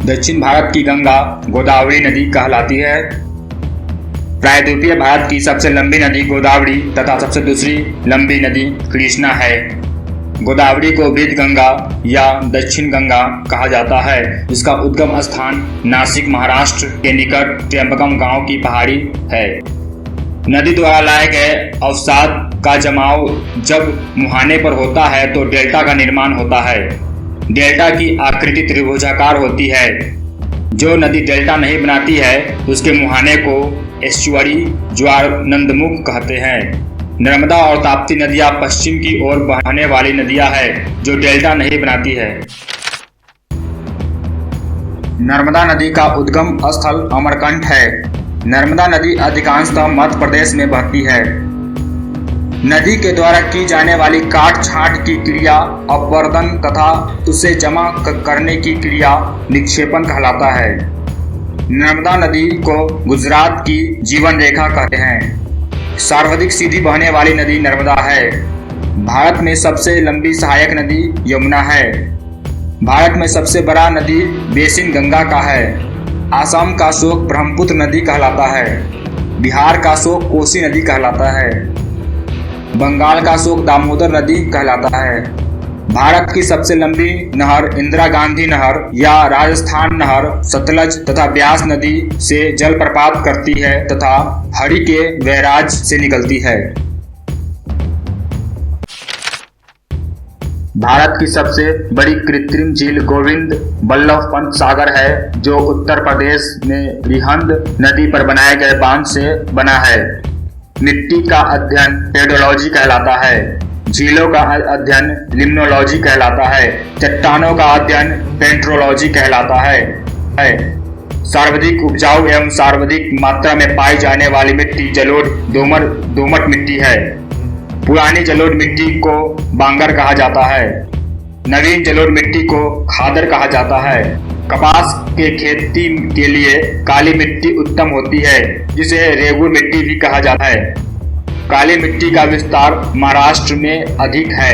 दक्षिण भारत की गंगा गोदावरी नदी कहलाती है। प्रायद्वीपीय भारत की सबसे लंबी नदी गोदावरी तथा सबसे दूसरी लंबी नदी कृष्णा है। गोदावरी को वृद्ध गंगा या दक्षिण गंगा कहा जाता है। इसका उद्गम स्थान नासिक महाराष्ट्र के निकट त्र्यंबकम गांव की पहाड़ी है। नदी द्वारा लाए गए अवसाद का जमाव जब मुहाने पर होता है तो डेल्टा का निर्माण होता है। डेल्टा की आकृति त्रिभुजाकार होती है। जो नदी डेल्टा नहीं बनाती है उसके मुहाने को एस्चुअरी ज्वारनंदमुख कहते हैं। नर्मदा और ताप्ती नदियां पश्चिम की ओर बहने वाली नदियां हैं जो डेल्टा नहीं बनाती है। नर्मदा नदी का उद्गम स्थल अमरकंटक है। नर्मदा नदी अधिकांशतः मध्य प्रदेश में बहती है। नदी के द्वारा की जाने वाली काट छांट की क्रिया अपवर्तन तथा उसे जमा करने की क्रिया निक्षेपण कहलाता है। नर्मदा नदी को गुजरात की जीवन रेखा कहते हैं। सर्वाधिक सीधी बहने वाली नदी नर्मदा है। भारत में सबसे लंबी सहायक नदी यमुना है। भारत में सबसे बड़ा नदी बेसिन गंगा का है। असम का शोक ब्रह्मपुत्र नदी कहलाता है। बिहार का शोक कोसी नदी कहलाता है। बंगाल का शोक दामोदर नदी कहलाता है। भारत की सबसे लंबी नहर इंदिरा गांधी नहर या राजस्थान नहर सतलज तथा ब्यास नदी से जल प्रपात करती है तथा हरि के बैराज से निकलती है। भारत की सबसे बड़ी कृत्रिम झील गोविंद बल्लभ पंत सागर है जो उत्तर प्रदेश में रिहंद नदी पर बनाए गए बांध से बना है। मिट्टी का अध्ययन पेडोलॉजी कहलाता है। झीलों का अध्ययन लिम्नोलॉजी कहलाता है। चट्टानों का अध्ययन पेंट्रोलॉजी कहलाता है। सर्वाधिक उपजाऊ एवं सर्वाधिक मात्रा में पाई जाने वाली मिट्टी जलोढ़ दोमट मिट्टी है। पुरानी जलोढ़ मिट्टी को बांगर कहा जाता है। नवीन जलोढ़ मिट्टी को खादर कहा जाता है। कपास के खेती के लिए काली मिट्टी उत्तम होती है जिसे रेगुर मिट्टी भी कहा जाता है। काली मिट्टी का विस्तार महाराष्ट्र में अधिक है।